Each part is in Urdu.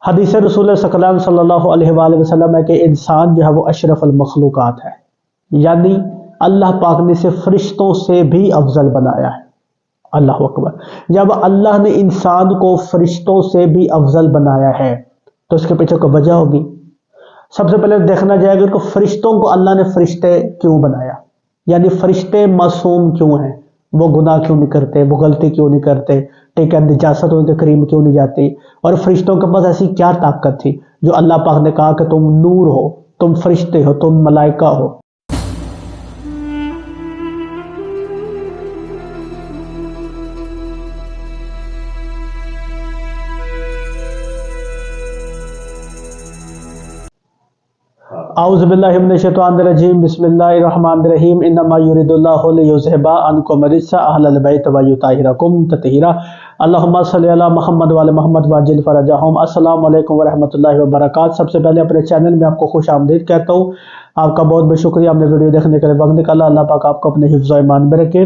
حدیث رسول سکلام صلی اللہ علیہ وآلہ وسلم ہے کہ انسان جو ہے وہ اشرف المخلوقات ہے، یعنی اللہ پاک نے اسے فرشتوں سے بھی افضل بنایا ہے۔ اللہ اکبر۔ جب اللہ نے انسان کو فرشتوں سے بھی افضل بنایا ہے تو اس کے پیچھے کوئی وجہ ہوگی۔ سب سے پہلے دیکھنا جائے گا کہ فرشتوں کو اللہ نے فرشتے کیوں بنایا، یعنی فرشتے معصوم کیوں ہیں، وہ گناہ کیوں نہیں کرتے، وہ غلطی کیوں نہیں کرتے، ٹھیک ہے، نجاست ان کے قریب کیوں نہیں جاتی، اور فرشتوں کے پاس ایسی کیا طاقت تھی جو اللہ پاک نے کہا کہ تم نور ہو، تم فرشتے ہو، تم ملائکہ ہو۔ اعوذ باللہ من الشیطان الرجیم، بسم اللہ الرحمن الرحیم، انما یرید اللہ لیذھب عنکم الرجس اہل البیت ویطہرکم تطہیرا، اللہم صلی علی محمد وعلی محمد وعجل فرجہم۔ السلام علیکم ورحمۃ اللہ وبرکاتہ۔ سب سے پہلے اپنے چینل میں آپ کو خوش آمدید کہتا ہوں، آپ کا بہت بہت شکریہ، آپ نے ویڈیو دیکھنے کے لیے وقت نکالا۔ اللہ پاک آپ کو اپنے حفظ و ایمان میں رکھے۔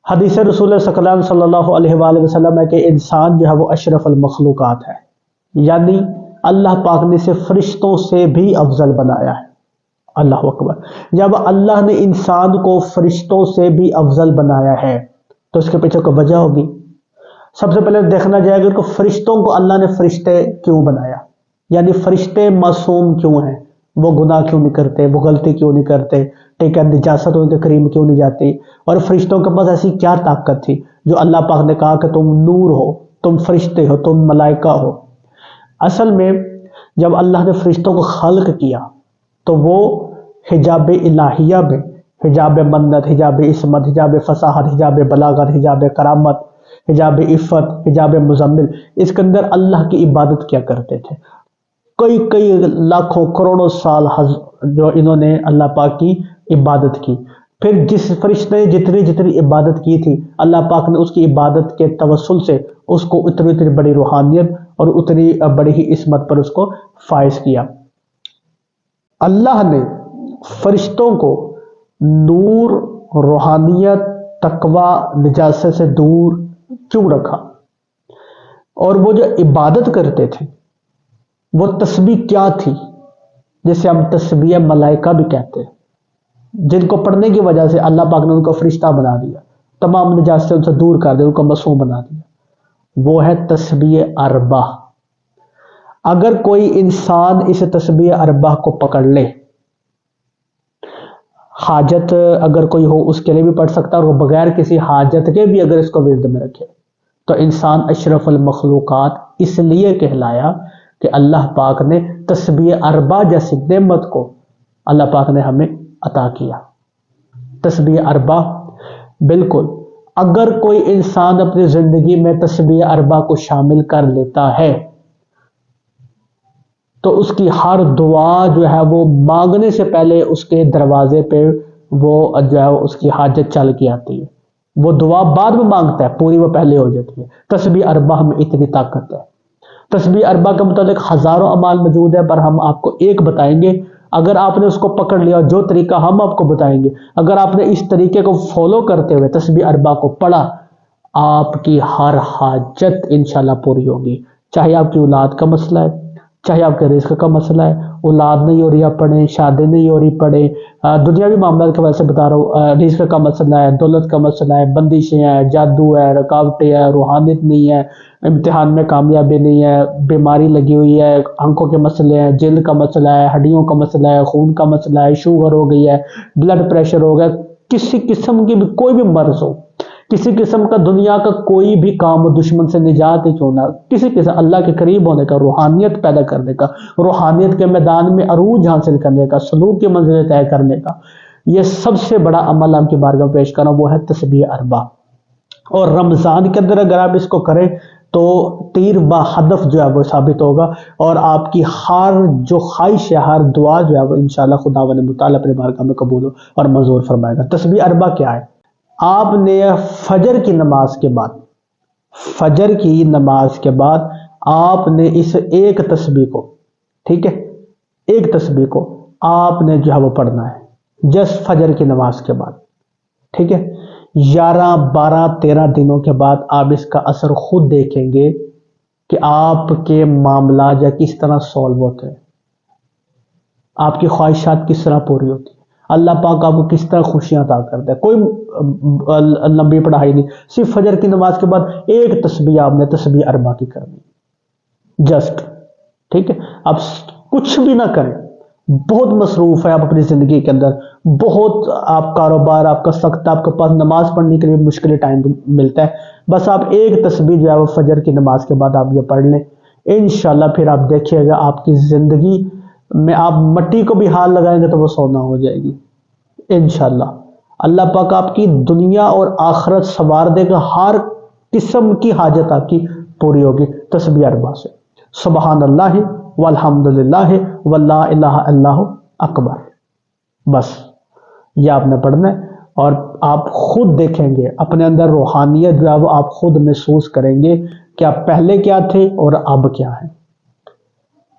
حدیث رسول سکلام صلی اللہ علیہ وآلہ وسلم ہے کہ انسان جو ہے وہ اشرف المخلوقات ہے، یعنی اللہ پاک نے اسے فرشتوں سے بھی افضل بنایا ہے۔ اللہ اکبر۔ جب اللہ نے انسان کو فرشتوں سے بھی افضل بنایا ہے تو اس کے پیچھے کوئی وجہ ہوگی۔ سب سے پہلے دیکھنا جائے گا کہ فرشتوں کو اللہ نے فرشتے کیوں بنایا، یعنی فرشتے معصوم کیوں ہیں، وہ گناہ کیوں نہیں کرتے، وہ غلطی کیوں نہیں کرتے، ٹھیک ہے، نجاست ان کے قریب کیوں نہیں جاتی، اور فرشتوں کے پاس ایسی کیا طاقت تھی جو اللہ پاک نے کہا کہ تم نور ہو، تم فرشتے ہو، تم ملائکہ ہو۔ اصل میں جب اللہ نے فرشتوں کو خلق کیا تو وہ حجاب الہیہ میں، حجاب منت، حجاب عصمت، حجاب فصاحت، حجاب بلاغت، حجاب کرامت، حجاب عفت، حجاب مزمل، اس کے اندر اللہ کی عبادت کیا کرتے تھے۔ کئی لاکھوں کروڑوں سال جو انہوں نے اللہ پاک کی عبادت کی۔ پھر جس فرشتے نے جتنی عبادت کی تھی، اللہ پاک نے اس کی عبادت کے توسل سے اس کو اتنی بڑی روحانیت اور اتنی بڑی ہی عصمت پر اس کو فائز کیا۔ اللہ نے فرشتوں کو نور، روحانیت، تقوی، نجاست سے دور کیوں رکھا؟ اور وہ جو عبادت کرتے تھے وہ تسبیح کیا تھی، جسے ہم تسبیح ملائکہ بھی کہتے ہیں، جن کو پڑھنے کی وجہ سے اللہ پاک نے ان کو فرشتہ بنا دیا، تمام نجاستیں ان سے دور کر دیا، ان کو معصوم بنا دیا۔ وہ ہے تسبیح اربع۔ اگر کوئی انسان اس تسبیح اربع کو پکڑ لے، حاجت اگر کوئی ہو اس کے لیے بھی پڑھ سکتا ہے، اور وہ بغیر کسی حاجت کے بھی اگر اس کو ورد میں رکھے تو انسان اشرف المخلوقات اس لیے کہلایا کہ اللہ پاک نے تسبیح اربع جیسی نعمت کو اللہ پاک نے ہمیں عطا کیا۔ تسبیح اربع، بالکل اگر کوئی انسان اپنی زندگی میں تسبیح اربع کو شامل کر لیتا ہے تو اس کی ہر دعا جو ہے وہ مانگنے سے پہلے اس کے دروازے پہ وہ جو ہے اس کی حاجت چل کے آتی ہے۔ وہ دعا بعد میں مانگتا ہے، پوری وہ پہلے ہو جاتی ہے۔ تسبیح اربع میں اتنی طاقت ہے۔ تسبیح اربع کے متعلق ہزاروں اعمال موجود ہے، پر ہم آپ کو ایک بتائیں گے۔ اگر آپ نے اس کو پکڑ لیا، جو طریقہ ہم آپ کو بتائیں گے، اگر آپ نے اس طریقے کو فالو کرتے ہوئے تسبیح اربع کو پڑھا، آپ کی ہر حاجت انشاءاللہ پوری ہوگی۔ چاہے آپ کی اولاد کا مسئلہ ہے، چاہے آپ کے رزق کا مسئلہ ہے، اولاد نہیں ہو رہی آپ پڑھیں، شادی نہیں ہو رہی پڑھیں، دنیاوی معاملات کے وجہ سے بتا رہا ہوں، رزق کا مسئلہ ہے، دولت کا مسئلہ ہے، بندشیں ہیں، جادو ہے، رکاوٹیں ہیں، روحانیت نہیں ہے، امتحان میں کامیابی نہیں ہے، بیماری لگی ہوئی ہے، آنکھوں کے مسئلے ہیں، جلد کا مسئلہ ہے، ہڈیوں کا مسئلہ ہے، خون کا مسئلہ ہے، شوگر ہو گئی ہے، بلڈ پریشر ہو گیا، کسی قسم کی بھی کوئی بھی مرض ہو، کسی قسم کا دنیا کا کوئی بھی کام ہو، دشمن سے نجات ہی کیوں نہ، کسی قسم اللہ کے قریب ہونے کا، روحانیت پیدا کرنے کا، روحانیت کے میدان میں عروج حاصل کرنے کا، سلوک کی منزلیں طے کرنے کا، یہ سب سے بڑا عمل ہم کی بارگاہ میں پیش کرنا وہ ہے تسبیح اربع۔ اور رمضان کے اندر اگر آپ اس کو کریں تو تیر با ہدف جو ہے وہ ثابت ہوگا، اور آپ کی ہر جو خواہش ہے، ہر دعا جو ہے وہ انشاءاللہ خداوند متعال اپنے بارگاہ میں قبول اور منظور فرمائے گا۔ تسبیح اربع کیا ہے؟ آپ نے فجر کی نماز کے بعد آپ نے اس ایک تسبیح کو، ٹھیک ہے، ایک تسبیح کو آپ نے جو ہے وہ پڑھنا ہے جس فجر کی نماز کے بعد، ٹھیک ہے۔ 11 12 13 دنوں کے بعد آپ اس کا اثر خود دیکھیں گے کہ آپ کے معاملات یا کس طرح سولو ہوتے ہیں، آپ کی خواہشات کس طرح پوری ہوتی ہیں، اللہ پاک آپ کو کس طرح خوشیاں عطا کرتا ہے. کوئی لمبی پڑھائی نہیں، صرف فجر کی نماز کے بعد ایک تسبیح آپ نے تسبیح اربع کی کرنی، جسٹ ٹھیک ہے. اب کچھ بھی نہ کریں، بہت مصروف ہے آپ اپنی زندگی کے اندر، بہت آپ کاروبار آپ کا سخت ہے، آپ کے پاس نماز پڑھنے کے لیے مشکل ٹائم ملتا ہے، بس آپ ایک تسبیح جو ہے وہ فجر کی نماز کے بعد آپ یہ پڑھ لیں، انشاءاللہ پھر آپ دیکھیے گا آپ کی زندگی میں آپ مٹی کو بھی ہاتھ لگائیں گے تو وہ سونا ہو جائے گی انشاءاللہ. اللہ پاک آپ کی دنیا اور آخرت سنوار دے گا، ہر قسم کی حاجت آپ کی پوری ہوگی تسبیح اربع سے. سبحان اللہ والحمد للہ واللہ الہ الا اللہ اکبر. بس یہ آپ نے پڑھنا ہے اور آپ خود دیکھیں گے اپنے اندر روحانیت جو ہے وہ آپ خود محسوس کریں گے کہ آپ پہلے کیا تھے اور اب کیا ہیں.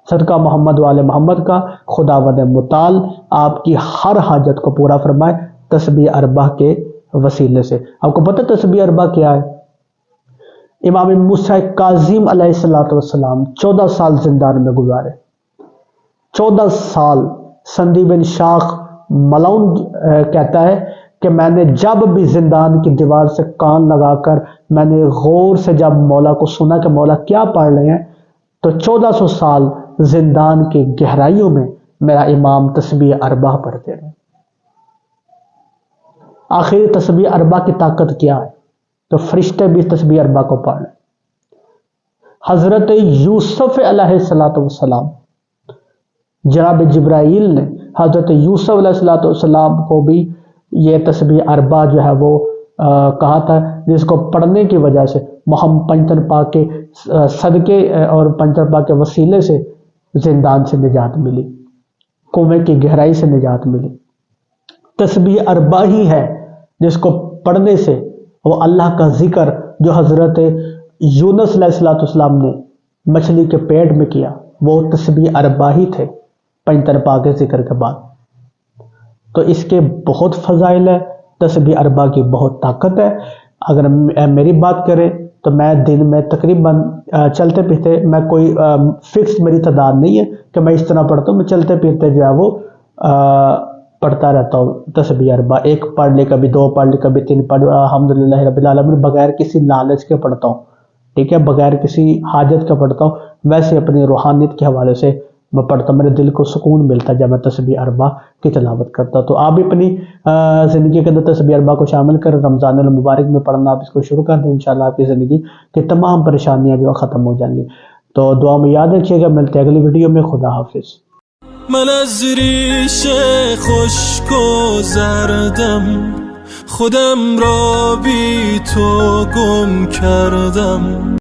صدقہ محمد والے محمد کا خداوند متعال آپ کی ہر حاجت کو پورا فرمائے تسبیح اربع کے وسیلے سے. آپ کو پتہ تسبیح اربع کیا ہے؟ امام موسیٰ کاظم علیہ السلام 14 سال زندان میں گزارے، 14 سال. سندی بن شاخ ملعون کہتا ہے کہ میں نے جب بھی زندان کی دیوار سے کان لگا کر میں نے غور سے جب مولا کو سنا کہ مولا کیا پڑھ رہے ہیں، تو 1400 سال زندان کی گہرائیوں میں میرا امام تسبیح اربع پڑھتے رہے. آخری تسبیح اربع کی طاقت کیا ہے؟ تو فرشتے بھی تسبیح اربع کو پڑھ لیں. حضرت یوسف علیہ السلام، جناب جبرائیل نے حضرت یوسف علیہ السلام کو بھی یہ تسبیح اربع جو ہے وہ کہا تھا، جس کو پڑھنے کی وجہ سے محمد پنجتن پاک کے صدقے اور پنجتن پاک کے وسیلے سے زندان سے نجات ملی، کنویں کی گہرائی سے نجات ملی. تسبیح اربع ہی ہے جس کو پڑھنے سے وہ اللہ کا ذکر جو حضرت یونس علیہ السلام نے مچھلی کے پیٹ میں کیا وہ تسبیح اربع ہی تھے پنجتن پاک کے ذکر کے بعد. تو اس کے بہت فضائل ہے، تسبیح اربع کی بہت طاقت ہے. اگر میری بات کریں تو میں دن میں تقریباً چلتے پھرتے، میں کوئی فکس میری تعداد نہیں ہے کہ میں اس طرح پڑھتا ہوں، میں چلتے پھرتے جو ہے وہ پڑھتا رہتا ہوں تسبیح اربع. ایک پڑھ لی، کبھی 2 پڑھ لی، کبھی 3 پڑھ لی، الحمدللہ رب العالمین، بغیر کسی لالچ کے پڑھتا ہوں، ٹھیک ہے، بغیر کسی حاجت کا پڑھتا ہوں. ویسے اپنی روحانیت کے حوالے سے میں پڑھتا ہوں، میرے دل کو سکون ملتا ہے جب میں تسبیح اربع کی تلاوت کرتا ہوں. تو آپ بھی اپنی زندگی کے اندر تسبیح اربع کو شامل کر رمضان المبارک میں پڑھنا آپ اس کو شروع کر دیں، انشاءاللہ آپ کی زندگی کی تمام پریشانیاں جو ختم ہو جائیں گی. تو دعا میں یاد رکھیے گا، ملتے ہیں اگلی ویڈیو میں. خدا حافظ. من از ریش خشک و زردم خودم را بی تو گم کردم.